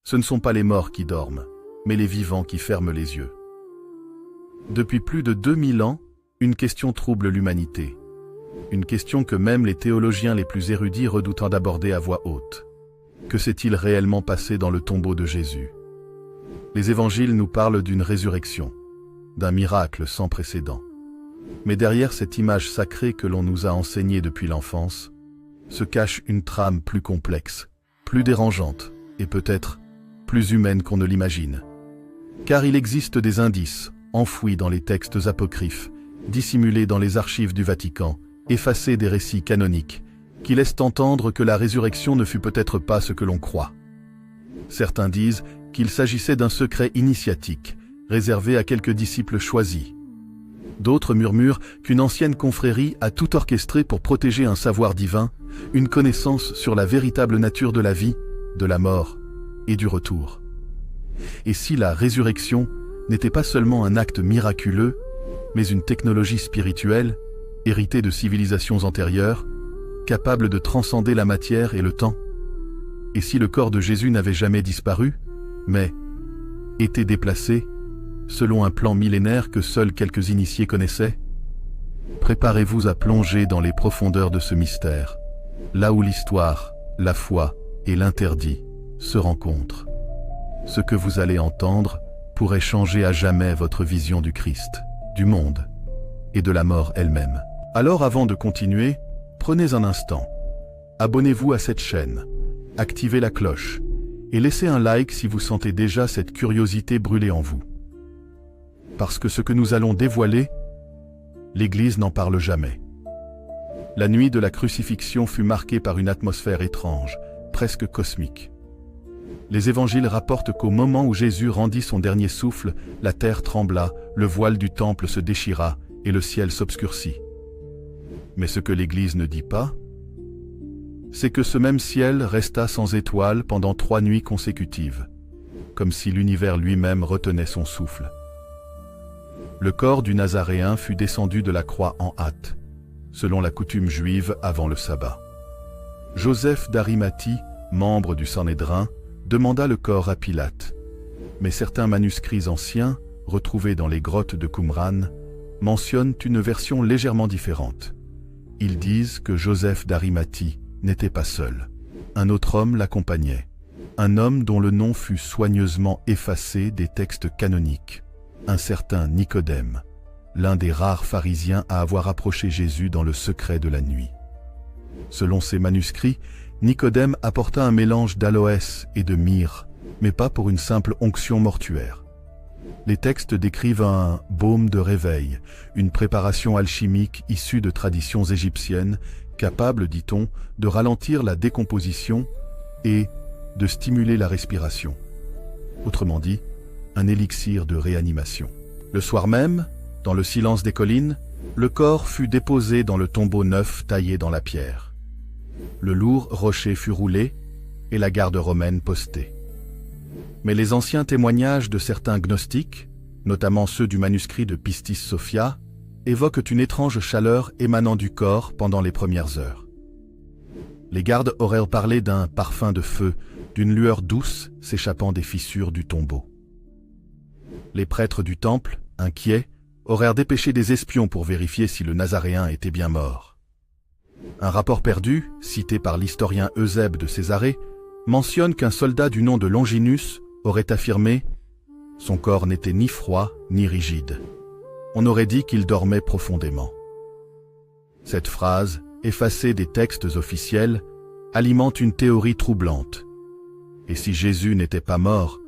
Ce ne sont pas les morts qui dorment, mais les vivants qui ferment les yeux. Depuis plus de 2000 ans, une question trouble l'humanité. Une question que même les théologiens les plus érudits redoutent d'aborder à voix haute. Que s'est-il réellement passé dans le tombeau de Jésus? Les évangiles nous parlent d'une résurrection, d'un miracle sans précédent. Mais derrière cette image sacrée que l'on nous a enseignée depuis l'enfance, se cache une trame plus complexe, plus dérangeante, et peut-être plus humaine qu'on ne l'imagine. Car il existe des indices, enfouis dans les textes apocryphes, dissimulés dans les archives du Vatican, effacés des récits canoniques, qui laissent entendre que la résurrection ne fut peut-être pas ce que l'on croit. Certains disent qu'il s'agissait d'un secret initiatique, réservé à quelques disciples choisis. D'autres murmurent qu'une ancienne confrérie a tout orchestré pour protéger un savoir divin, une connaissance sur la véritable nature de la vie, de la mort et du retour. Et si la résurrection n'était pas seulement un acte miraculeux, mais une technologie spirituelle, héritée de civilisations antérieures, capable de transcender la matière et le temps? Et si le corps de Jésus n'avait jamais disparu, mais était déplacé, selon un plan millénaire que seuls quelques initiés connaissaient? Préparez-vous à plonger dans les profondeurs de ce mystère, là où l'histoire, la foi et l'interdit se rencontrent. Ce que vous allez entendre pourrait changer à jamais votre vision du Christ, du monde et de la mort elle-même. Alors avant de continuer, prenez un instant, abonnez-vous à cette chaîne, activez la cloche et laissez un like si vous sentez déjà cette curiosité brûler en vous. Parce que ce que nous allons dévoiler, l'Église n'en parle jamais. La nuit de la crucifixion fut marquée par une atmosphère étrange, presque cosmique. Les évangiles rapportent qu'au moment où Jésus rendit son dernier souffle, la terre trembla, le voile du temple se déchira et le ciel s'obscurcit. Mais ce que l'Église ne dit pas, c'est que ce même ciel resta sans étoiles pendant 3 nuits consécutives, comme si l'univers lui-même retenait son souffle. Le corps du Nazaréen fut descendu de la croix en hâte, selon la coutume juive avant le sabbat. Joseph d'Arimathie, membre du Sanhédrin, demanda le corps à Pilate, mais certains manuscrits anciens, retrouvés dans les grottes de Qumran, mentionnent une version légèrement différente. Ils disent que Joseph d'Arimathie n'était pas seul. Un autre homme l'accompagnait, un homme dont le nom fut soigneusement effacé des textes canoniques, un certain Nicodème, l'un des rares pharisiens à avoir approché Jésus dans le secret de la nuit. Selon ces manuscrits, Nicodème apporta un mélange d'aloès et de myrrhe, mais pas pour une simple onction mortuaire. Les textes décrivent un baume de réveil, une préparation alchimique issue de traditions égyptiennes, capable, dit-on, de ralentir la décomposition et de stimuler la respiration. Autrement dit, un élixir de réanimation. Le soir même, dans le silence des collines, le corps fut déposé dans le tombeau neuf taillé dans la pierre. Le lourd rocher fut roulé et la garde romaine postée. Mais les anciens témoignages de certains gnostiques, notamment ceux du manuscrit de Pistis Sophia, évoquent une étrange chaleur émanant du corps pendant les premières heures. Les gardes auraient parlé d'un parfum de feu, d'une lueur douce s'échappant des fissures du tombeau. Les prêtres du temple, inquiets, auraient dépêché des espions pour vérifier si le Nazaréen était bien mort. Un rapport perdu, cité par l'historien Eusèbe de Césarée, mentionne qu'un soldat du nom de Longinus aurait affirmé « Son corps n'était ni froid ni rigide. On aurait dit qu'il dormait profondément. » Cette phrase, effacée des textes officiels, alimente une théorie troublante. Et si Jésus n'était pas mort,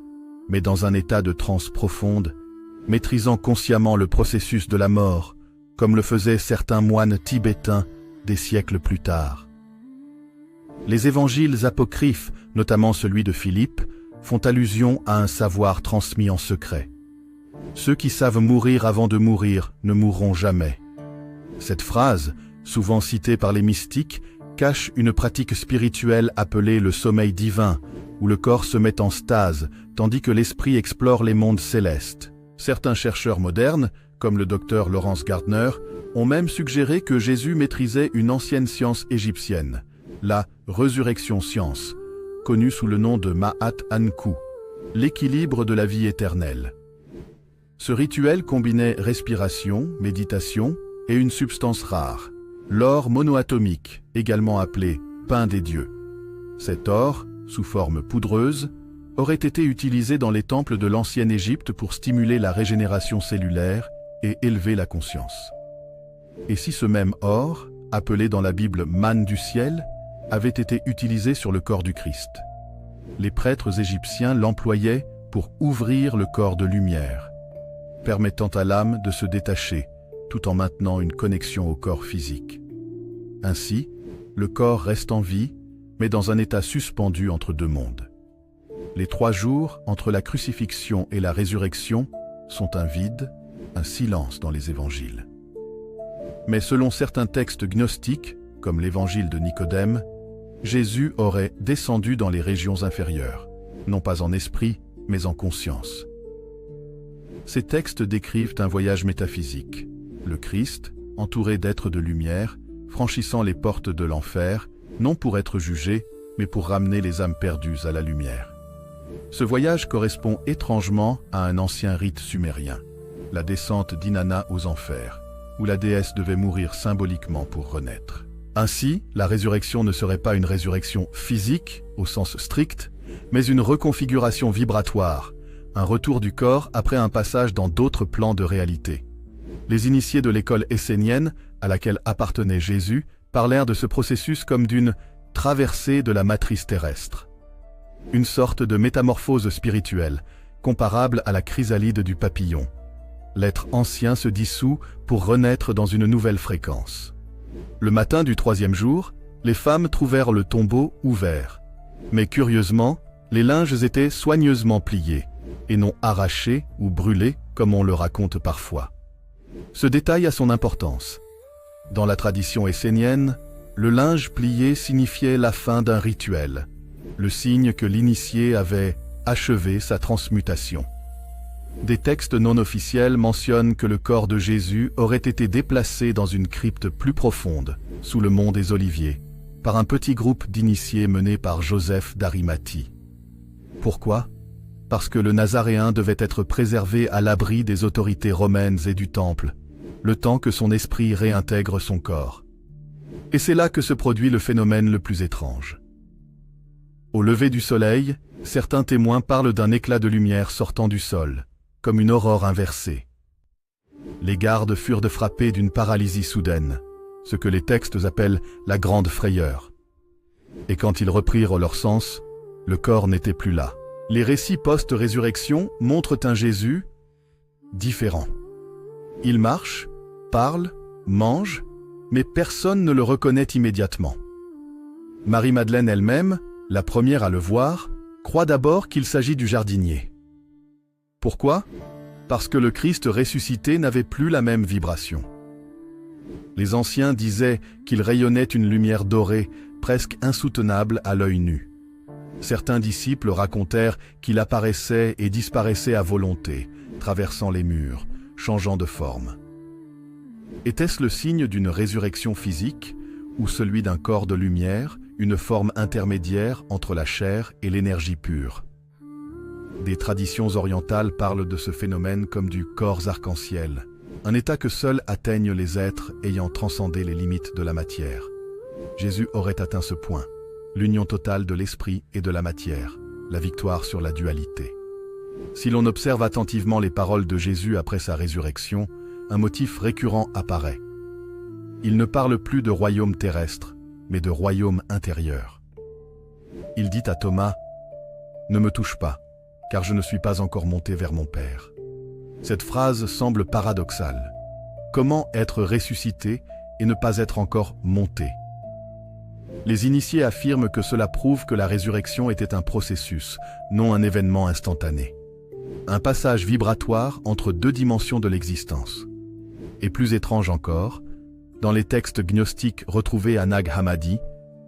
mais dans un état de transe profonde, maîtrisant consciemment le processus de la mort, comme le faisaient certains moines tibétains des siècles plus tard. Les évangiles apocryphes, notamment celui de Philippe, font allusion à un savoir transmis en secret. Ceux qui savent mourir avant de mourir ne mourront jamais. Cette phrase, souvent citée par les mystiques, cache une pratique spirituelle appelée le sommeil divin, où le corps se met en stase, tandis que l'esprit explore les mondes célestes. Certains chercheurs modernes, comme le docteur Lawrence Gardner, ont même suggéré que Jésus maîtrisait une ancienne science égyptienne, la résurrection science, connue sous le nom de Ma'at Ankou, l'équilibre de la vie éternelle. Ce rituel combinait respiration, méditation et une substance rare, l'or monoatomique, également appelé pain des dieux. Cet or, sous forme poudreuse, aurait été utilisé dans les temples de l'ancienne Égypte pour stimuler la régénération cellulaire et élever la conscience. Et si ce même or, appelé dans la Bible manne du ciel, avait été utilisé sur le corps du Christ? Les prêtres égyptiens l'employaient pour ouvrir le corps de lumière, permettant à l'âme de se détacher tout en maintenant une connexion au corps physique. Ainsi, le corps reste en vie, mais dans un état suspendu entre deux mondes. Les 3 jours entre la crucifixion et la résurrection sont un vide, un silence dans les évangiles. Mais selon certains textes gnostiques, comme l'évangile de Nicodème, Jésus aurait descendu dans les régions inférieures, non pas en esprit, mais en conscience. Ces textes décrivent un voyage métaphysique. Le Christ, entouré d'êtres de lumière, franchissant les portes de l'enfer, non pour être jugé, mais pour ramener les âmes perdues à la lumière. Ce voyage correspond étrangement à un ancien rite sumérien, la descente d'Inanna aux enfers, où la déesse devait mourir symboliquement pour renaître. Ainsi, la résurrection ne serait pas une résurrection physique, au sens strict, mais une reconfiguration vibratoire, un retour du corps après un passage dans d'autres plans de réalité. Les initiés de l'école essénienne, à laquelle appartenait Jésus, parlèrent de ce processus comme d'une traversée de la matrice terrestre. Une sorte de métamorphose spirituelle, comparable à la chrysalide du papillon. L'être ancien se dissout pour renaître dans une nouvelle fréquence. Le matin du 3e jour, les femmes trouvèrent le tombeau ouvert. Mais curieusement, les linges étaient soigneusement pliés, et non arrachés ou brûlés comme on le raconte parfois. Ce détail a son importance. Dans la tradition essénienne, le linge plié signifiait la fin d'un rituel, le signe que l'initié avait achevé sa transmutation. Des textes non officiels mentionnent que le corps de Jésus aurait été déplacé dans une crypte plus profonde, sous le mont des Oliviers, par un petit groupe d'initiés mené par Joseph d'Arimathie. Pourquoi ? Parce que le Nazaréen devait être préservé à l'abri des autorités romaines et du Temple, le temps que son esprit réintègre son corps. Et c'est là que se produit le phénomène le plus étrange. Au lever du soleil, certains témoins parlent d'un éclat de lumière sortant du sol, comme une aurore inversée. Les gardes furent frappés d'une paralysie soudaine, ce que les textes appellent la grande frayeur. Et quand ils reprirent leur sens, le corps n'était plus là. Les récits post-résurrection montrent un Jésus différent. Il marche, parle, mange, mais personne ne le reconnaît immédiatement. Marie-Madeleine elle-même, la première à le voir, croit d'abord qu'il s'agit du jardinier. Pourquoi ? Parce que le Christ ressuscité n'avait plus la même vibration. Les anciens disaient qu'il rayonnait une lumière dorée, presque insoutenable à l'œil nu. Certains disciples racontèrent qu'il apparaissait et disparaissait à volonté, traversant les murs, changeant de forme. Était-ce le signe d'une résurrection physique ou celui d'un corps de lumière, une forme intermédiaire entre la chair et l'énergie pure? Des traditions orientales parlent de ce phénomène comme du corps arc-en-ciel, un état que seuls atteignent les êtres ayant transcendé les limites de la matière. Jésus aurait atteint ce point, l'union totale de l'esprit et de la matière, la victoire sur la dualité. Si l'on observe attentivement les paroles de Jésus après sa résurrection, un motif récurrent apparaît. Il ne parle plus de royaume terrestre, mais de royaume intérieur. Il dit à Thomas « Ne me touche pas, car je ne suis pas encore monté vers mon Père. » Cette phrase semble paradoxale. Comment être ressuscité et ne pas être encore monté ? Les initiés affirment que cela prouve que la résurrection était un processus, non un événement instantané. Un passage vibratoire entre deux dimensions de l'existence. Et plus étrange encore, dans les textes gnostiques retrouvés à Nag Hammadi,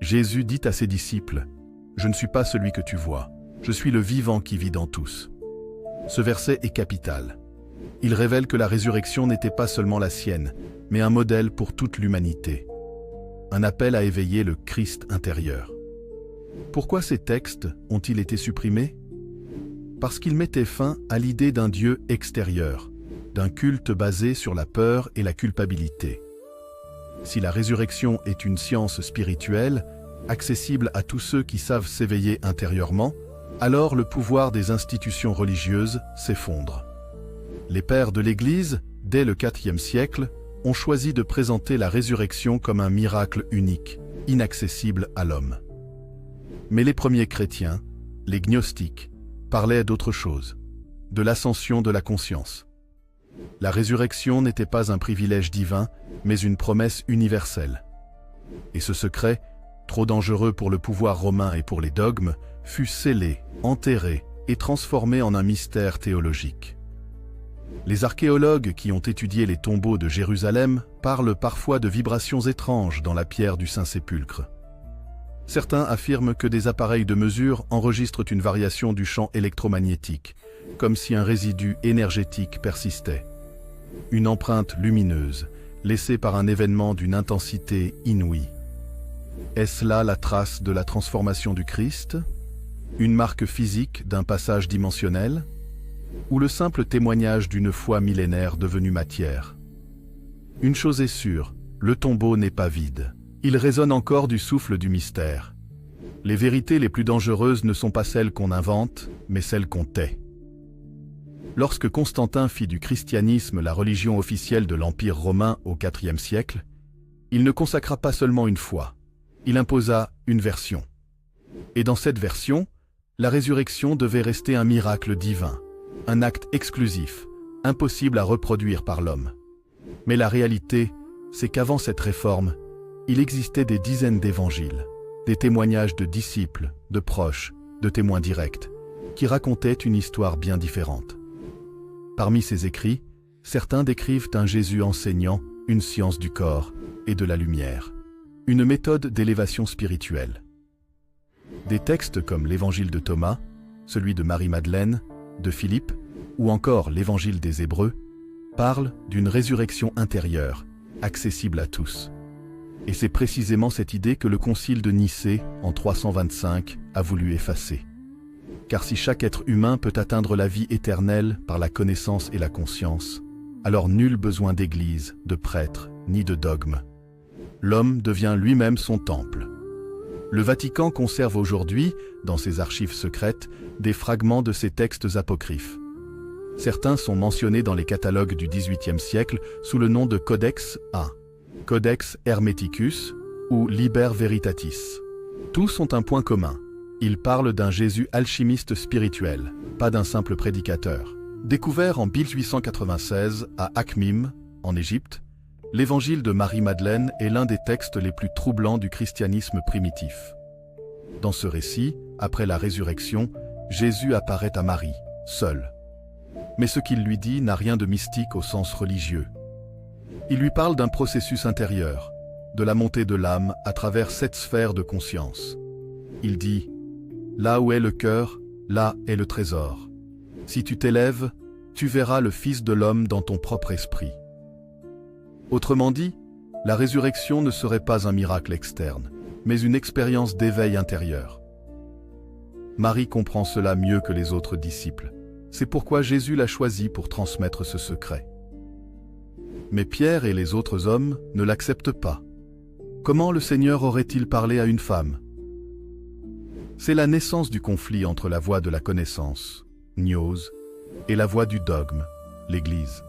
Jésus dit à ses disciples « Je ne suis pas celui que tu vois, je suis le vivant qui vit dans tous. » Ce verset est capital. Il révèle que la résurrection n'était pas seulement la sienne, mais un modèle pour toute l'humanité. Un appel à éveiller le Christ intérieur. Pourquoi ces textes ont-ils été supprimés ? parce qu'il mettait fin à l'idée d'un Dieu extérieur, d'un culte basé sur la peur et la culpabilité. Si la résurrection est une science spirituelle, accessible à tous ceux qui savent s'éveiller intérieurement, alors le pouvoir des institutions religieuses s'effondre. Les pères de l'Église, dès le IVe siècle, ont choisi de présenter la résurrection comme un miracle unique, inaccessible à l'homme. Mais les premiers chrétiens, les gnostiques, parlaient d'autre chose, de l'ascension de la conscience. La résurrection n'était pas un privilège divin, mais une promesse universelle. Et ce secret, trop dangereux pour le pouvoir romain et pour les dogmes, fut scellé, enterré et transformé en un mystère théologique. Les archéologues qui ont étudié les tombeaux de Jérusalem parlent parfois de vibrations étranges dans la pierre du Saint-Sépulcre. Certains affirment que des appareils de mesure enregistrent une variation du champ électromagnétique, comme si un résidu énergétique persistait. Une empreinte lumineuse, laissée par un événement d'une intensité inouïe. Est-ce là la trace de la transformation du Christ? Une marque physique d'un passage dimensionnel? Ou le simple témoignage d'une foi millénaire devenue matière? Une chose est sûre, le tombeau n'est pas vide. Il résonne encore du souffle du mystère. Les vérités les plus dangereuses ne sont pas celles qu'on invente, mais celles qu'on tait. Lorsque Constantin fit du christianisme la religion officielle de l'Empire romain au IVe siècle, il ne consacra pas seulement une foi, il imposa une version. Et dans cette version, la résurrection devait rester un miracle divin, un acte exclusif, impossible à reproduire par l'homme. Mais la réalité, c'est qu'avant cette réforme, il existait des dizaines d'évangiles, des témoignages de disciples, de proches, de témoins directs, qui racontaient une histoire bien différente. Parmi ces écrits, certains décrivent un Jésus enseignant une science du corps et de la lumière, une méthode d'élévation spirituelle. Des textes comme l'Évangile de Thomas, celui de Marie-Madeleine, de Philippe, ou encore l'Évangile des Hébreux, parlent d'une résurrection intérieure, accessible à tous. Et c'est précisément cette idée que le Concile de Nicée, en 325, a voulu effacer. Car si chaque être humain peut atteindre la vie éternelle par la connaissance et la conscience, alors nul besoin d'église, de prêtre, ni de dogme. L'homme devient lui-même son temple. Le Vatican conserve aujourd'hui, dans ses archives secrètes, des fragments de ces textes apocryphes. Certains sont mentionnés dans les catalogues du XVIIIe siècle sous le nom de Codex A, Codex Hermeticus ou Liber Veritatis. Tous ont un point commun. Ils parlent d'un Jésus alchimiste spirituel, pas d'un simple prédicateur. Découvert en 1896 à Akhmim, en Égypte, l'Évangile de Marie-Madeleine est l'un des textes les plus troublants du christianisme primitif. Dans ce récit, après la résurrection, Jésus apparaît à Marie, seul. Mais ce qu'il lui dit n'a rien de mystique au sens religieux. Il lui parle d'un processus intérieur, de la montée de l'âme à travers 7 sphères de conscience. Il dit « Là où est le cœur, là est le trésor. Si tu t'élèves, tu verras le Fils de l'homme dans ton propre esprit. » Autrement dit, la résurrection ne serait pas un miracle externe, mais une expérience d'éveil intérieur. Marie comprend cela mieux que les autres disciples. C'est pourquoi Jésus l'a choisi pour transmettre ce secret. Mais Pierre et les autres hommes ne l'acceptent pas. Comment le Seigneur aurait-il parlé à une femme? C'est la naissance du conflit entre la voie de la connaissance, gnose, et la voie du dogme, l'Église.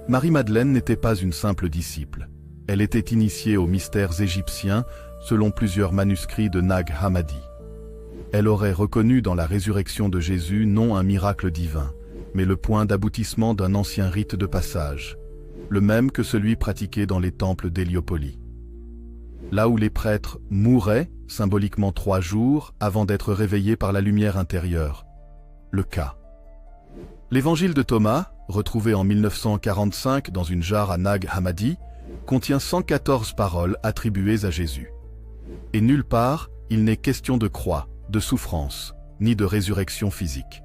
Marie-Madeleine n'était pas une simple disciple. Elle était initiée aux mystères égyptiens selon plusieurs manuscrits de Nag Hammadi. Elle aurait reconnu dans la résurrection de Jésus non un miracle divin, mais le point d'aboutissement d'un ancien rite de passage, le même que celui pratiqué dans les temples d'Héliopolie. Là où les prêtres mouraient, symboliquement 3 jours, avant d'être réveillés par la lumière intérieure. Le cas. L'Évangile de Thomas, retrouvé en 1945 dans une jarre à Nag Hammadi, contient 114 paroles attribuées à Jésus. Et nulle part, il n'est question de croix, de souffrance, ni de résurrection physique.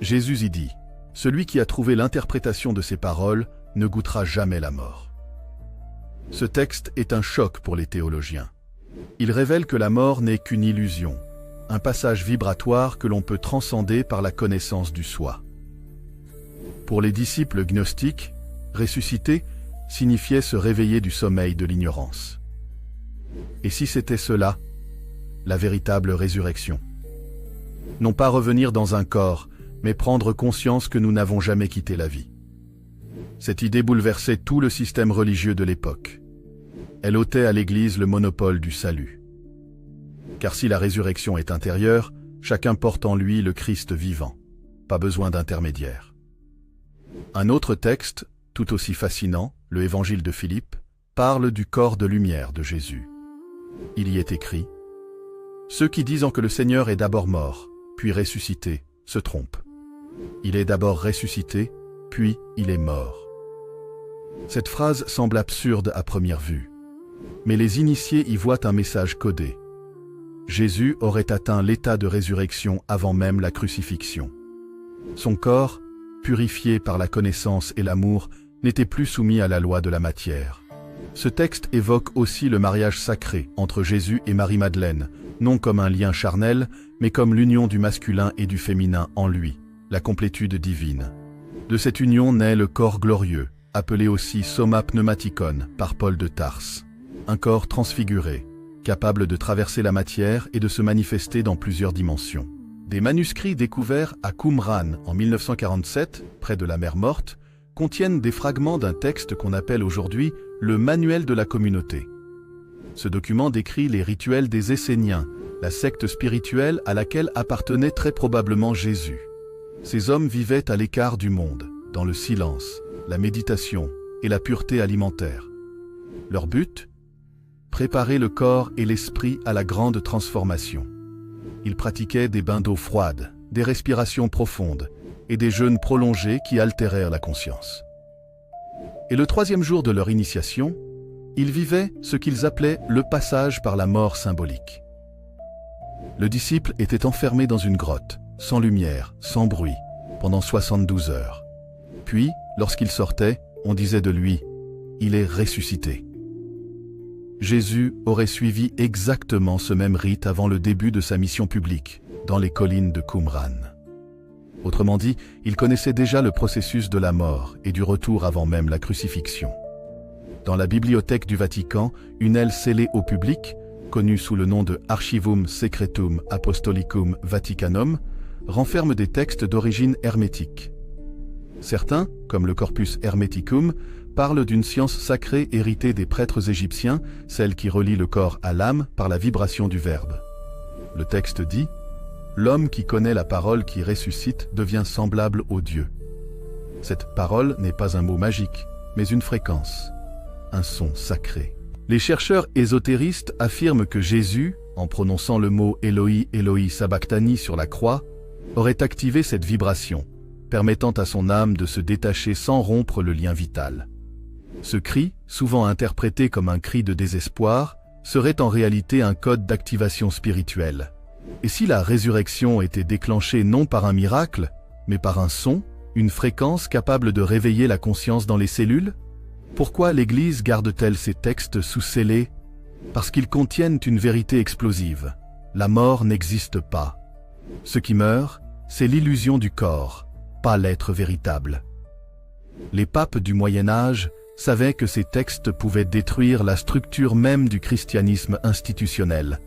Jésus y dit « Celui qui a trouvé l'interprétation de ces paroles ne goûtera jamais la mort. » Ce texte est un choc pour les théologiens. Il révèle que la mort n'est qu'une illusion, un passage vibratoire que l'on peut transcender par la connaissance du soi. Pour les disciples gnostiques, ressusciter signifiait se réveiller du sommeil de l'ignorance. Et si c'était cela, la véritable résurrection? Non pas revenir dans un corps, mais prendre conscience que nous n'avons jamais quitté la vie. Cette idée bouleversait tout le système religieux de l'époque. Elle ôtait à l'Église le monopole du salut. Car si la résurrection est intérieure, chacun porte en lui le Christ vivant. Pas besoin d'intermédiaire. Un autre texte, tout aussi fascinant, le Évangile de Philippe, parle du corps de lumière de Jésus. Il y est écrit « Ceux qui disent que le Seigneur est d'abord mort, puis ressuscité, se trompent. Il est d'abord ressuscité, puis il est mort. » Cette phrase semble absurde à première vue, mais les initiés y voient un message codé. Jésus aurait atteint l'état de résurrection avant même la crucifixion. Son corps, purifié par la connaissance et l'amour, n'était plus soumis à la loi de la matière. Ce texte évoque aussi le mariage sacré entre Jésus et Marie-Madeleine, non comme un lien charnel, mais comme l'union du masculin et du féminin en lui, la complétude divine. De cette union naît le corps glorieux, appelé aussi Soma Pneumaticon par Paul de Tarse. Un corps transfiguré, capable de traverser la matière et de se manifester dans plusieurs dimensions. Des manuscrits découverts à Qumran en 1947, près de la mer Morte, contiennent des fragments d'un texte qu'on appelle aujourd'hui le Manuel de la communauté. Ce document décrit les rituels des Esséniens, la secte spirituelle à laquelle appartenait très probablement Jésus. Ces hommes vivaient à l'écart du monde, dans le silence, la méditation et la pureté alimentaire. Leur but ? Préparer le corps et l'esprit à la grande transformation. Ils pratiquaient des bains d'eau froide, des respirations profondes et des jeûnes prolongés qui altérèrent la conscience. Et le troisième jour de leur initiation, ils vivaient ce qu'ils appelaient le passage par la mort symbolique. Le disciple était enfermé dans une grotte, sans lumière, sans bruit, pendant 72 heures. Puis, lorsqu'il sortait, on disait de lui « Il est ressuscité ». Jésus aurait suivi exactement ce même rite avant le début de sa mission publique, dans les collines de Qumran. Autrement dit, il connaissait déjà le processus de la mort et du retour avant même la crucifixion. Dans la bibliothèque du Vatican, une aile scellée au public, connue sous le nom de Archivum Secretum Apostolicum Vaticanum, renferme des textes d'origine hermétique. Certains, comme le Corpus Hermeticum, parlent d'une science sacrée héritée des prêtres égyptiens, celle qui relie le corps à l'âme par la vibration du Verbe. Le texte dit « L'homme qui connaît la parole qui ressuscite devient semblable au Dieu. » Cette parole n'est pas un mot magique, mais une fréquence, un son sacré. Les chercheurs ésotéristes affirment que Jésus, en prononçant le mot « Eloi, Eloi sabachthani » sur la croix, aurait activé cette vibration, permettant à son âme de se détacher sans rompre le lien vital. Ce cri, souvent interprété comme un cri de désespoir, serait en réalité un code d'activation spirituelle. Et si la résurrection était déclenchée non par un miracle, mais par un son, une fréquence capable de réveiller la conscience dans les cellules? Pourquoi l'Église garde-t-elle ces textes sous scellés? Parce qu'ils contiennent une vérité explosive. La mort n'existe pas. Ce qui meurt, c'est l'illusion du corps, pas l'être véritable. Les papes du Moyen-Âge savaient que ces textes pouvaient détruire la structure même du christianisme institutionnel.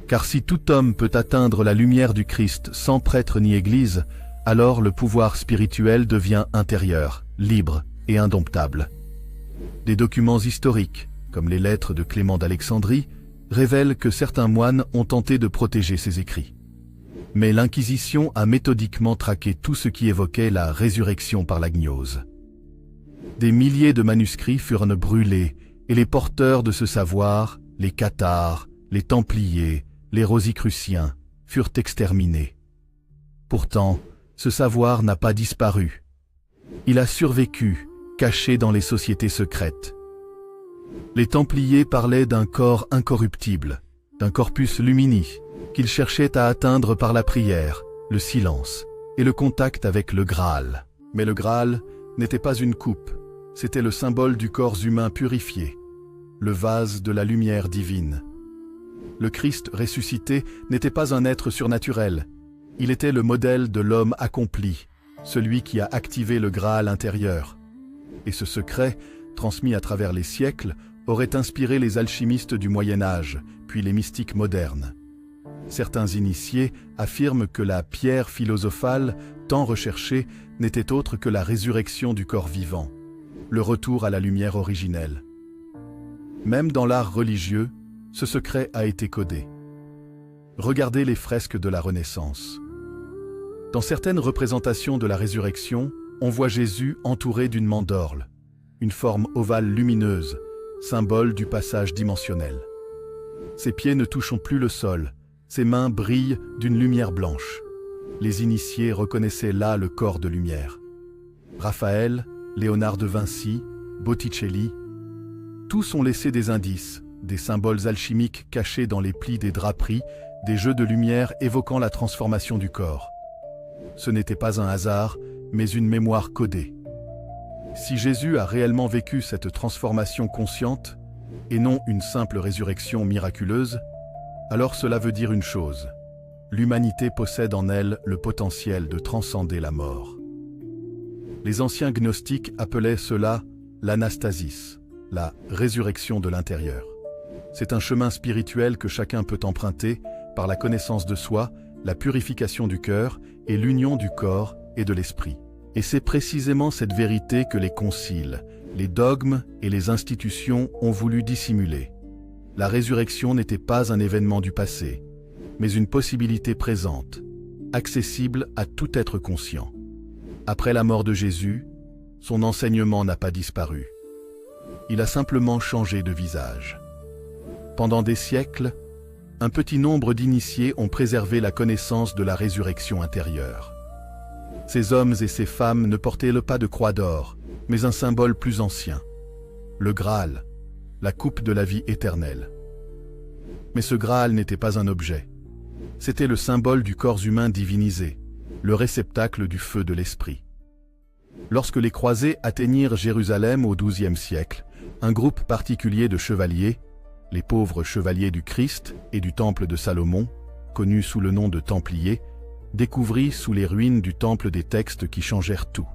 Car si tout homme peut atteindre la lumière du Christ sans prêtre ni Église, alors le pouvoir spirituel devient intérieur, libre et indomptable. Des documents historiques, comme les lettres de Clément d'Alexandrie, révèlent que certains moines ont tenté de protéger ces écrits. Mais l'Inquisition a méthodiquement traqué tout ce qui évoquait la résurrection par la gnose. Des milliers de manuscrits furent brûlés, et les porteurs de ce savoir, les cathares, les templiers, les rosicruciens, furent exterminés. Pourtant, ce savoir n'a pas disparu. Il a survécu, caché dans les sociétés secrètes. Les templiers parlaient d'un corps incorruptible, d'un corpus lumini, qu'ils cherchaient à atteindre par la prière, le silence et le contact avec le Graal. Mais le Graal n'était pas une coupe, c'était le symbole du corps humain purifié, le vase de la lumière divine. Le Christ ressuscité n'était pas un être surnaturel. Il était le modèle de l'homme accompli, celui qui a activé le Graal intérieur. Et ce secret, transmis à travers les siècles, aurait inspiré les alchimistes du Moyen-Âge, puis les mystiques modernes. Certains initiés affirment que la pierre philosophale, tant recherchée, n'était autre que la résurrection du corps vivant, le retour à la lumière originelle. Même dans l'art religieux, ce secret a été codé. Regardez les fresques de la Renaissance. Dans certaines représentations de la résurrection, on voit Jésus entouré d'une mandorle, une forme ovale lumineuse, symbole du passage dimensionnel. Ses pieds ne touchent plus le sol, ses mains brillent d'une lumière blanche. Les initiés reconnaissaient là le corps de lumière. Raphaël, Léonard de Vinci, Botticelli, tous ont laissé des indices, des symboles alchimiques cachés dans les plis des draperies, des jeux de lumière évoquant la transformation du corps. Ce n'était pas un hasard, mais une mémoire codée. Si Jésus a réellement vécu cette transformation consciente, et non une simple résurrection miraculeuse, alors cela veut dire une chose: l'humanité possède en elle le potentiel de transcender la mort. Les anciens gnostiques appelaient cela l'anastasis, la résurrection de l'intérieur. C'est un chemin spirituel que chacun peut emprunter par la connaissance de soi, la purification du cœur et l'union du corps et de l'esprit. Et c'est précisément cette vérité que les conciles, les dogmes et les institutions ont voulu dissimuler. La résurrection n'était pas un événement du passé, mais une possibilité présente, accessible à tout être conscient. Après la mort de Jésus, son enseignement n'a pas disparu. Il a simplement changé de visage. Pendant des siècles, un petit nombre d'initiés ont préservé la connaissance de la résurrection intérieure. Ces hommes et ces femmes ne portaient pas de croix d'or, mais un symbole plus ancien, le Graal, la coupe de la vie éternelle. Mais ce Graal n'était pas un objet. C'était le symbole du corps humain divinisé, le réceptacle du feu de l'esprit. Lorsque les croisés atteignirent Jérusalem au XIIe siècle, un groupe particulier de chevaliers, les pauvres chevaliers du Christ et du temple de Salomon, connus sous le nom de Templiers, découvrit sous les ruines du temple des textes qui changèrent tout.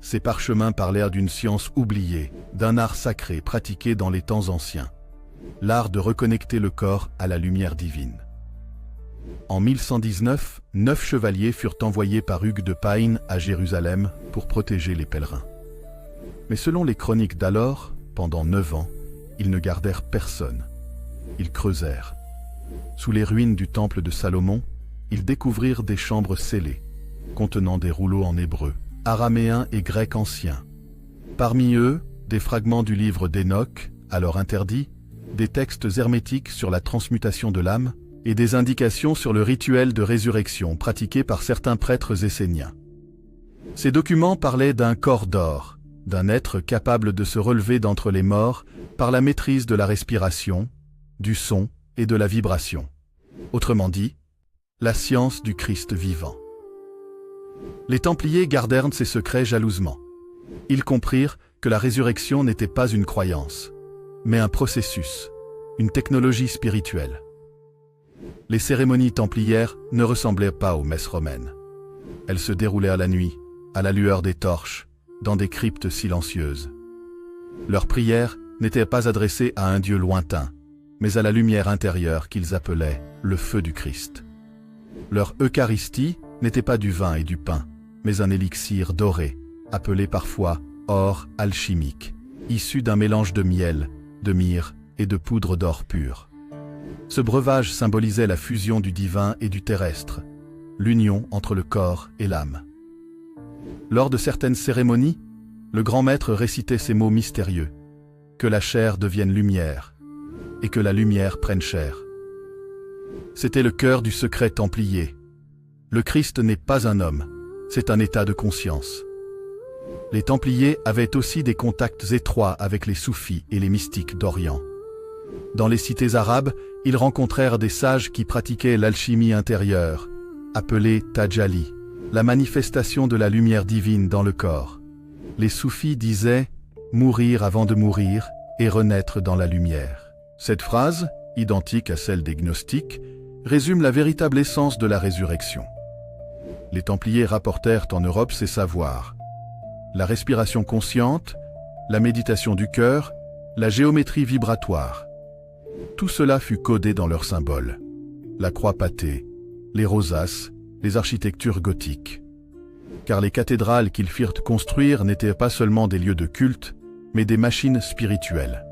Ces parchemins parlèrent d'une science oubliée, d'un art sacré pratiqué dans les temps anciens, l'art de reconnecter le corps à la lumière divine. En 1119, 9 chevaliers furent envoyés par Hugues de Payne à Jérusalem pour protéger les pèlerins. Mais selon les chroniques d'alors, pendant 9 ans, ils ne gardèrent personne. Ils creusèrent. Sous les ruines du temple de Salomon, ils découvrirent des chambres scellées, contenant des rouleaux en hébreu, araméen et grec ancien. Parmi eux, des fragments du livre d'Enoch, alors interdit, des textes hermétiques sur la transmutation de l'âme et des indications sur le rituel de résurrection pratiqué par certains prêtres esséniens. Ces documents parlaient d'un corps d'or, d'un être capable de se relever d'entre les morts par la maîtrise de la respiration, du son et de la vibration. Autrement dit, la science du Christ vivant. Les Templiers gardèrent ces secrets jalousement. Ils comprirent que la résurrection n'était pas une croyance, mais un processus, une technologie spirituelle. Les cérémonies templières ne ressemblaient pas aux messes romaines. Elles se déroulaient à la nuit, à la lueur des torches, dans des cryptes silencieuses. Leurs prières n'étaient pas adressées à un Dieu lointain, mais à la lumière intérieure qu'ils appelaient le feu du Christ. Leur Eucharistie n'était pas du vin et du pain, mais un élixir doré, appelé parfois or alchimique, issu d'un mélange de miel, de myrrhe et de poudre d'or pur. Ce breuvage symbolisait la fusion du divin et du terrestre, l'union entre le corps et l'âme. Lors de certaines cérémonies, le grand maître récitait ces mots mystérieux: « Que la chair devienne lumière, et que la lumière prenne chair ». C'était le cœur du secret templier. Le Christ n'est pas un homme, c'est un état de conscience. Les Templiers avaient aussi des contacts étroits avec les soufis et les mystiques d'Orient. Dans les cités arabes, ils rencontrèrent des sages qui pratiquaient l'alchimie intérieure, appelée Tajalli, la manifestation de la lumière divine dans le corps. Les soufis disaient « mourir avant de mourir et renaître dans la lumière ». Cette phrase, identique à celle des gnostiques, résume la véritable essence de la résurrection. Les Templiers rapportèrent en Europe ces savoirs: la respiration consciente, la méditation du cœur, la géométrie vibratoire. Tout cela fut codé dans leurs symboles: la croix pâtée, les rosaces, les architectures gothiques. Car les cathédrales qu'ils firent construire n'étaient pas seulement des lieux de culte, mais des machines spirituelles.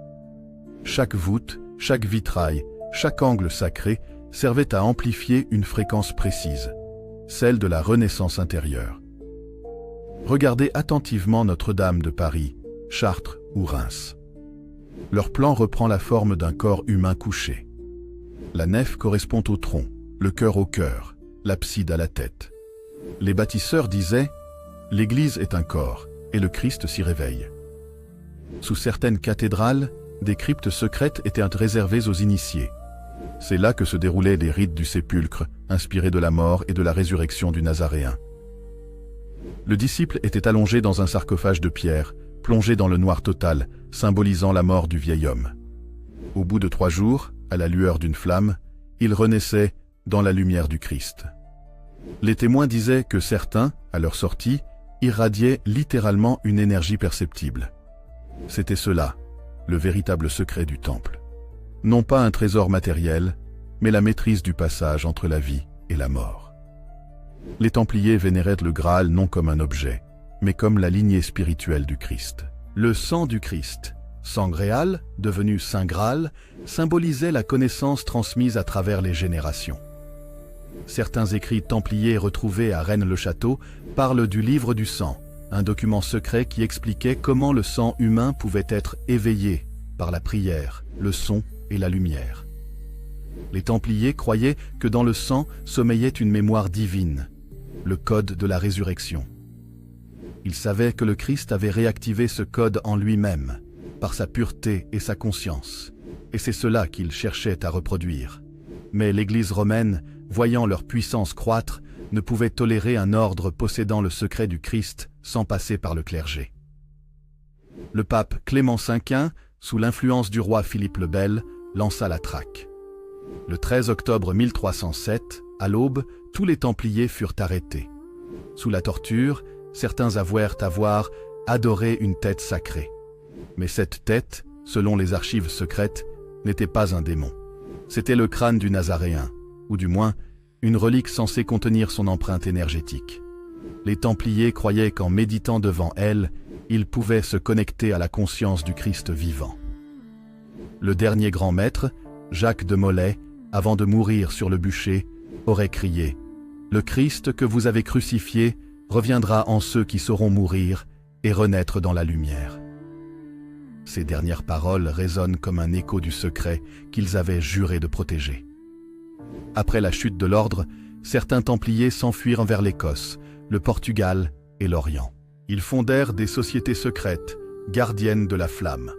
Chaque voûte, chaque vitrail, chaque angle sacré servait à amplifier une fréquence précise, celle de la renaissance intérieure. Regardez attentivement Notre-Dame de Paris, Chartres ou Reims. Leur plan reprend la forme d'un corps humain couché. La nef correspond au tronc, le cœur au cœur, l'abside à la tête. Les bâtisseurs disaient « l'Église est un corps, et le Christ s'y réveille ». Sous certaines cathédrales, des cryptes secrètes étaient réservées aux initiés. C'est là que se déroulaient les rites du sépulcre, inspirés de la mort et de la résurrection du Nazaréen. Le disciple était allongé dans un sarcophage de pierre, plongé dans le noir total, symbolisant la mort du vieil homme. Au bout de 3 jours, à la lueur d'une flamme, il renaissait dans la lumière du Christ. Les témoins disaient que certains, à leur sortie, irradiaient littéralement une énergie perceptible. C'était cela, le véritable secret du temple. Non pas un trésor matériel, mais la maîtrise du passage entre la vie et la mort. Les Templiers vénéraient le Graal non comme un objet, mais comme la lignée spirituelle du Christ. Le sang du Christ, sang Gréal, devenu Saint Graal, symbolisait la connaissance transmise à travers les générations. Certains écrits templiers retrouvés à Rennes-le-Château parlent du livre du sang, un document secret qui expliquait comment le sang humain pouvait être éveillé par la prière, le son et la lumière. Les Templiers croyaient que dans le sang sommeillait une mémoire divine, le code de la résurrection. Ils savaient que le Christ avait réactivé ce code en lui-même, par sa pureté et sa conscience, et c'est cela qu'ils cherchaient à reproduire. Mais l'Église romaine, voyant leur puissance croître, ne pouvait tolérer un ordre possédant le secret du Christ sans passer par le clergé. Le pape Clément V, sous l'influence du roi Philippe le Bel, lança la traque. Le 13 octobre 1307, à l'aube, tous les Templiers furent arrêtés. Sous la torture, certains avouèrent avoir adoré une tête sacrée. Mais cette tête, selon les archives secrètes, n'était pas un démon. C'était le crâne du Nazaréen, ou du moins, une relique censée contenir son empreinte énergétique. Les Templiers croyaient qu'en méditant devant elle, ils pouvaient se connecter à la conscience du Christ vivant. Le dernier grand maître, Jacques de Molay, avant de mourir sur le bûcher, aurait crié « Le Christ que vous avez crucifié reviendra en ceux qui sauront mourir et renaître dans la lumière. » Ces dernières paroles résonnent comme un écho du secret qu'ils avaient juré de protéger. Après la chute de l'ordre, certains Templiers s'enfuirent vers l'Écosse, le Portugal et l'Orient. Ils fondèrent des sociétés secrètes, gardiennes de la flamme.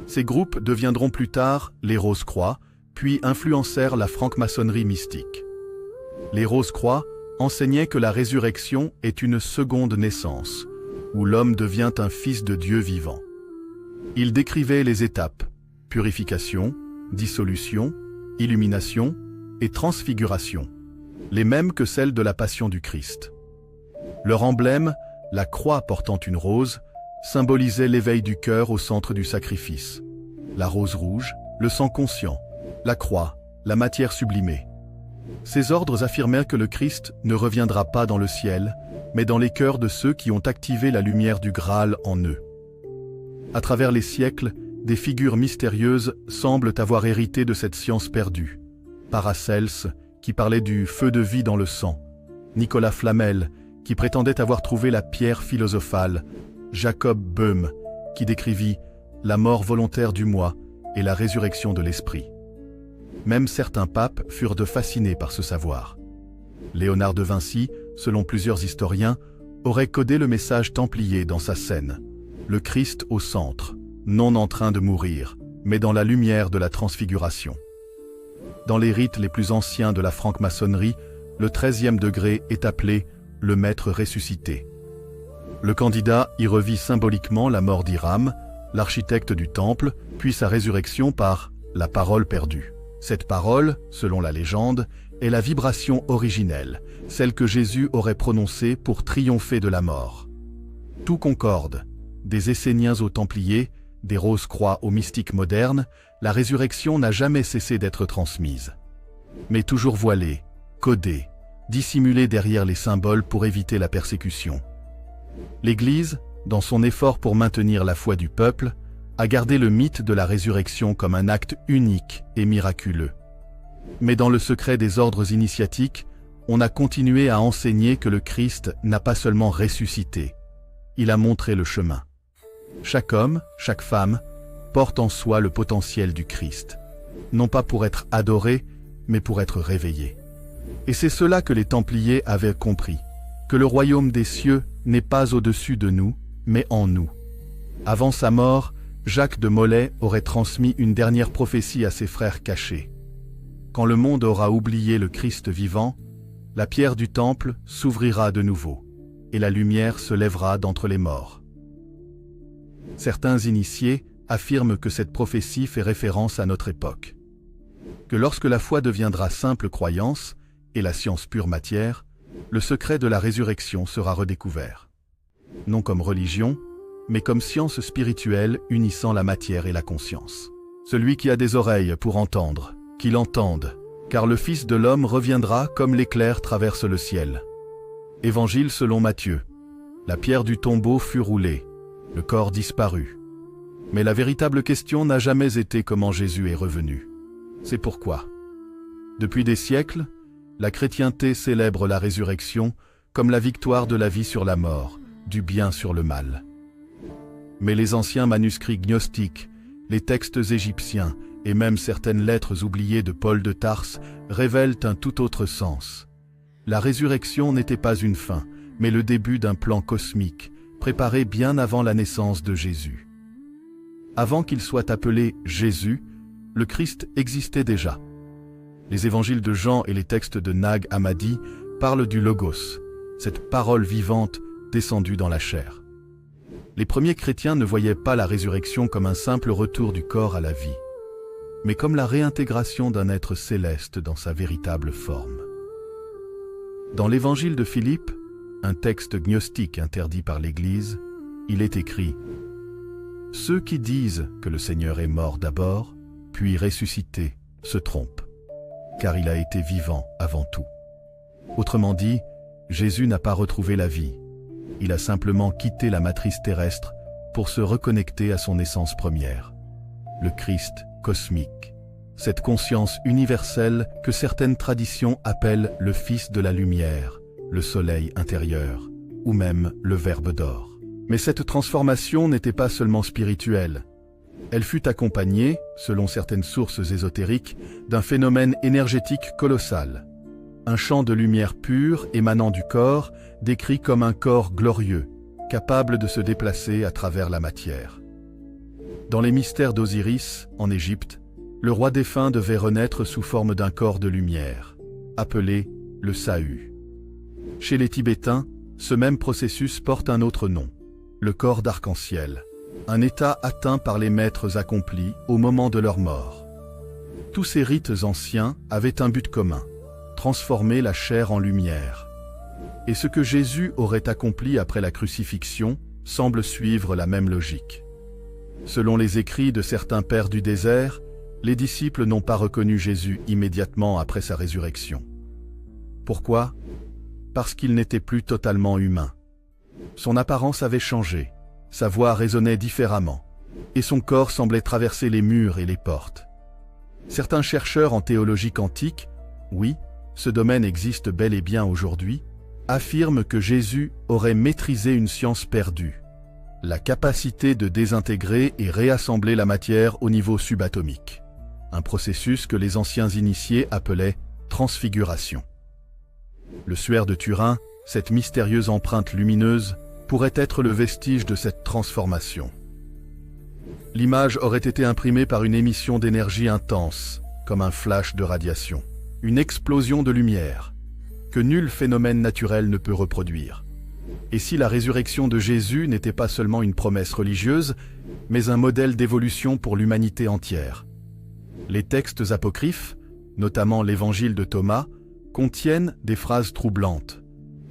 Ces groupes deviendront plus tard les Rose-Croix, puis influencèrent la franc-maçonnerie mystique. Les Rose-Croix enseignaient que la résurrection est une seconde naissance, où l'homme devient un fils de Dieu vivant. Ils décrivaient les étapes, purification, dissolution, illumination et transfiguration, les mêmes que celles de la passion du Christ. Leur emblème, la croix portant une rose, symbolisait l'éveil du cœur au centre du sacrifice. La rose rouge, le sang conscient, la croix, la matière sublimée. Ces ordres affirmaient que le Christ ne reviendra pas dans le ciel, mais dans les cœurs de ceux qui ont activé la lumière du Graal en eux. À travers les siècles, des figures mystérieuses semblent avoir hérité de cette science perdue. Paracelse, qui parlait du feu de vie dans le sang, Nicolas Flamel, qui prétendait avoir trouvé la pierre philosophale, Jacob Böhme, qui décrivit la mort volontaire du moi et la résurrection de l'esprit. Même certains papes furent fascinés par ce savoir. Léonard de Vinci, selon plusieurs historiens, aurait codé le message templier dans sa scène. Le Christ au centre, non en train de mourir, mais dans la lumière de la transfiguration. Dans les rites les plus anciens de la franc-maçonnerie, le 13e degré est appelé le maître ressuscité. Le candidat y revit symboliquement la mort d'Hiram, l'architecte du temple, puis sa résurrection par la parole perdue. Cette parole, selon la légende, est la vibration originelle, celle que Jésus aurait prononcée pour triompher de la mort. Tout concorde, des Esséniens aux Templiers, des Rose-Croix aux mystiques modernes, la résurrection n'a jamais cessé d'être transmise. Mais toujours voilée, codée, dissimulée derrière les symboles pour éviter la persécution. L'Église, dans son effort pour maintenir la foi du peuple, a gardé le mythe de la résurrection comme un acte unique et miraculeux. Mais dans le secret des ordres initiatiques, on a continué à enseigner que le Christ n'a pas seulement ressuscité, il a montré le chemin. Chaque homme, chaque femme, porte en soi le potentiel du Christ, non pas pour être adoré, mais pour être réveillé. Et c'est cela que les Templiers avaient compris, que le royaume des cieux n'est pas au-dessus de nous, mais en nous. Avant sa mort, Jacques de Molay aurait transmis une dernière prophétie à ses frères cachés. Quand le monde aura oublié le Christ vivant, la pierre du temple s'ouvrira de nouveau, et la lumière se lèvera d'entre les morts. Certains initiés affirment que cette prophétie fait référence à notre époque. Que lorsque la foi deviendra simple croyance, et la science pure matière, le secret de la résurrection sera redécouvert. Non comme religion, mais comme science spirituelle unissant la matière et la conscience. Celui qui a des oreilles pour entendre, qu'il entende, car le Fils de l'homme reviendra comme l'éclair traverse le ciel. Évangile selon Matthieu. La pierre du tombeau fut roulée, le corps disparut. Mais la véritable question n'a jamais été comment Jésus est revenu. C'est pourquoi, depuis des siècles, la chrétienté célèbre la résurrection comme la victoire de la vie sur la mort, du bien sur le mal. Mais les anciens manuscrits gnostiques, les textes égyptiens et même certaines lettres oubliées de Paul de Tarse révèlent un tout autre sens. La résurrection n'était pas une fin, mais le début d'un plan cosmique, préparé bien avant la naissance de Jésus. Avant qu'il soit appelé Jésus, le Christ existait déjà. Les évangiles de Jean et les textes de Nag Hammadi parlent du Logos, cette parole vivante descendue dans la chair. Les premiers chrétiens ne voyaient pas la résurrection comme un simple retour du corps à la vie, mais comme la réintégration d'un être céleste dans sa véritable forme. Dans l'évangile de Philippe, un texte gnostique interdit par l'Église, il est écrit « Ceux qui disent que le Seigneur est mort d'abord, puis ressuscité, se trompent, car il a été vivant avant tout. » Autrement dit, Jésus n'a pas retrouvé la vie. Il a simplement quitté la matrice terrestre pour se reconnecter à son essence première, le Christ cosmique, cette conscience universelle que certaines traditions appellent le Fils de la lumière, le soleil intérieur, ou même le Verbe d'or. Mais cette transformation n'était pas seulement spirituelle. Elle fut accompagnée, selon certaines sources ésotériques, d'un phénomène énergétique colossal. Un champ de lumière pure émanant du corps, décrit comme un corps glorieux, capable de se déplacer à travers la matière. Dans les mystères d'Osiris, en Égypte, le roi défunt devait renaître sous forme d'un corps de lumière, appelé le Sahu. Chez les Tibétains, ce même processus porte un autre nom, le corps d'arc-en-ciel, un état atteint par les maîtres accomplis au moment de leur mort. Tous ces rites anciens avaient un but commun, transformer la chair en lumière. Et ce que Jésus aurait accompli après la crucifixion semble suivre la même logique. Selon les écrits de certains pères du désert, les disciples n'ont pas reconnu Jésus immédiatement après sa résurrection. Pourquoi ? Parce qu'il n'était plus totalement humain. Son apparence avait changé, sa voix résonnait différemment, et son corps semblait traverser les murs et les portes. Certains chercheurs en théologie quantique, oui, ce domaine existe bel et bien aujourd'hui, affirment que Jésus aurait maîtrisé une science perdue, la capacité de désintégrer et réassembler la matière au niveau subatomique, un processus que les anciens initiés appelaient transfiguration. Le suaire de Turin, cette mystérieuse empreinte lumineuse, pourrait être le vestige de cette transformation. L'image aurait été imprimée par une émission d'énergie intense, comme un flash de radiation, une explosion de lumière, que nul phénomène naturel ne peut reproduire. Et si la résurrection de Jésus n'était pas seulement une promesse religieuse, mais un modèle d'évolution pour l'humanité entière. Les textes apocryphes, notamment l'Évangile de Thomas, contiennent des phrases troublantes.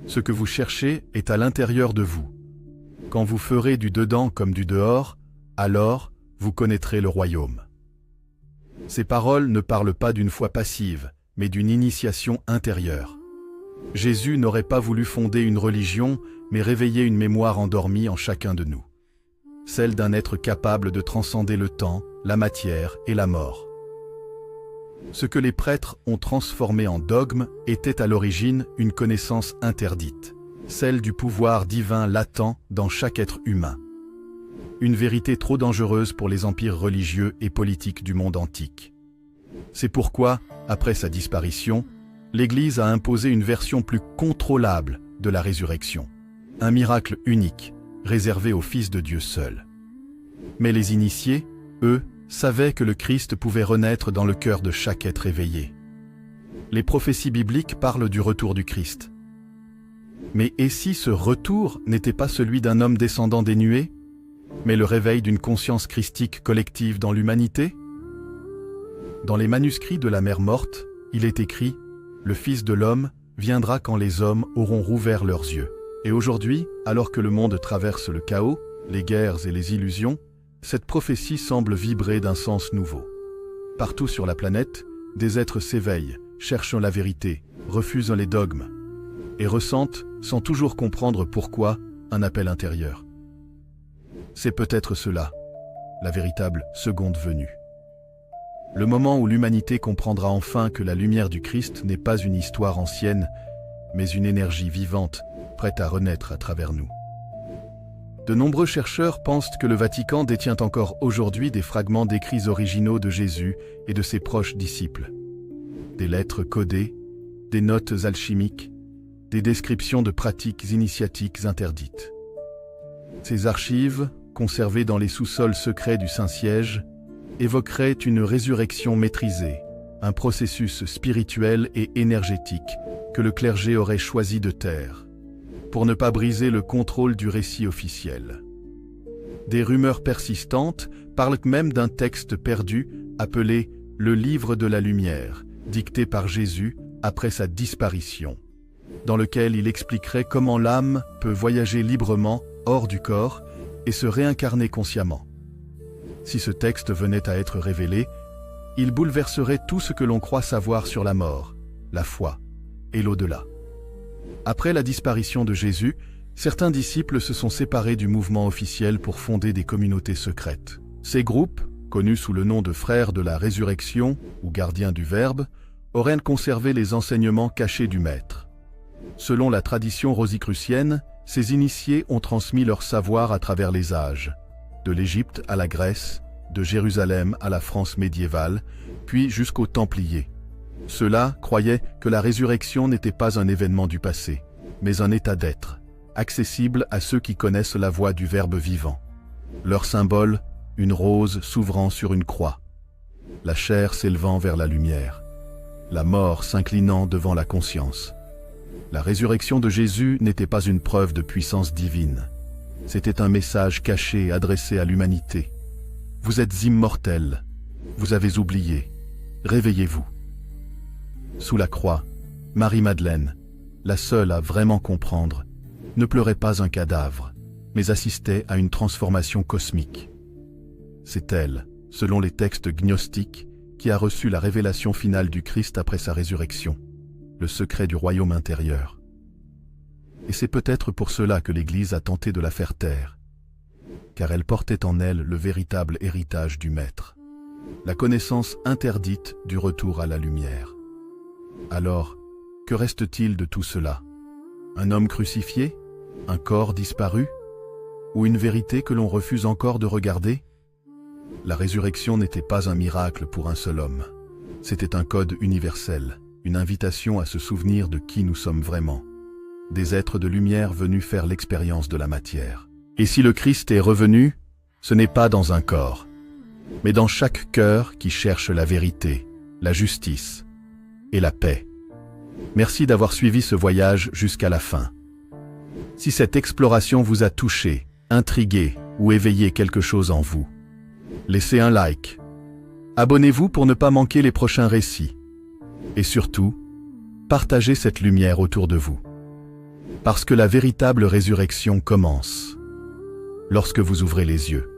Ce que vous cherchez est à l'intérieur de vous. Quand vous ferez du dedans comme du dehors, alors vous connaîtrez le royaume. Ces paroles ne parlent pas d'une foi passive, mais d'une initiation intérieure. Jésus n'aurait pas voulu fonder une religion, mais réveiller une mémoire endormie en chacun de nous. Celle d'un être capable de transcender le temps, la matière et la mort. Ce que les prêtres ont transformé en dogme était à l'origine une connaissance interdite, celle du pouvoir divin latent dans chaque être humain. Une vérité trop dangereuse pour les empires religieux et politiques du monde antique. C'est pourquoi, après sa disparition, l'Église a imposé une version plus contrôlable de la résurrection. Un miracle unique, réservé au Fils de Dieu seul. Mais les initiés, eux, savaient que le Christ pouvait renaître dans le cœur de chaque être éveillé. Les prophéties bibliques parlent du retour du Christ. Mais et si ce retour n'était pas celui d'un homme descendant des nuées, mais le réveil d'une conscience christique collective dans l'humanité? Dans les manuscrits de la Mère morte, il est écrit « Le Fils de l'homme viendra quand les hommes auront rouvert leurs yeux ». Et aujourd'hui, alors que le monde traverse le chaos, les guerres et les illusions, cette prophétie semble vibrer d'un sens nouveau. Partout sur la planète, des êtres s'éveillent, cherchent la vérité, refusent les dogmes, et ressentent, sans toujours comprendre pourquoi, un appel intérieur. C'est peut-être cela, la véritable seconde venue. Le moment où l'humanité comprendra enfin que la lumière du Christ n'est pas une histoire ancienne, mais une énergie vivante, prête à renaître à travers nous. De nombreux chercheurs pensent que le Vatican détient encore aujourd'hui des fragments d'écrits originaux de Jésus et de ses proches disciples. Des lettres codées, des notes alchimiques, des descriptions de pratiques initiatiques interdites. Ces archives, conservées dans les sous-sols secrets du Saint-Siège, évoqueraient une résurrection maîtrisée, un processus spirituel et énergétique que le clergé aurait choisi de taire, pour ne pas briser le contrôle du récit officiel. Des rumeurs persistantes parlent même d'un texte perdu appelé « Le Livre de la Lumière », dicté par Jésus après sa disparition, dans lequel il expliquerait comment l'âme peut voyager librement hors du corps et se réincarner consciemment. Si ce texte venait à être révélé, il bouleverserait tout ce que l'on croit savoir sur la mort, la foi et l'au-delà. Après la disparition de Jésus, certains disciples se sont séparés du mouvement officiel pour fonder des communautés secrètes. Ces groupes, connus sous le nom de Frères de la Résurrection ou Gardiens du Verbe, auraient conservé les enseignements cachés du Maître. Selon la tradition rosicrucienne, ces initiés ont transmis leur savoir à travers les âges, de l'Égypte à la Grèce, de Jérusalem à la France médiévale, puis jusqu'aux Templiers. Ceux-là croyaient que la résurrection n'était pas un événement du passé, mais un état d'être, accessible à ceux qui connaissent la voie du Verbe vivant. Leur symbole, une rose s'ouvrant sur une croix, la chair s'élevant vers la lumière, la mort s'inclinant devant la conscience. La résurrection de Jésus n'était pas une preuve de puissance divine. C'était un message caché adressé à l'humanité. Vous êtes immortels, vous avez oublié, réveillez-vous. Sous la croix, Marie-Madeleine, la seule à vraiment comprendre, ne pleurait pas un cadavre, mais assistait à une transformation cosmique. C'est elle, selon les textes gnostiques, qui a reçu la révélation finale du Christ après sa résurrection, le secret du royaume intérieur. Et c'est peut-être pour cela que l'Église a tenté de la faire taire, car elle portait en elle le véritable héritage du Maître, la connaissance interdite du retour à la lumière. Alors, que reste-t-il de tout cela? Un homme crucifié? Un corps disparu? Ou une vérité que l'on refuse encore de regarder? La résurrection n'était pas un miracle pour un seul homme. C'était un code universel, une invitation à se souvenir de qui nous sommes vraiment. Des êtres de lumière venus faire l'expérience de la matière. Et si le Christ est revenu, ce n'est pas dans un corps, mais dans chaque cœur qui cherche la vérité, la justice et la paix. Merci d'avoir suivi ce voyage jusqu'à la fin. Si cette exploration vous a touché, intrigué ou éveillé quelque chose en vous, laissez un like, Abonnez-vous pour ne pas manquer les prochains récits. Et surtout, partagez cette lumière autour de vous. Parce que la véritable résurrection commence lorsque vous ouvrez les yeux.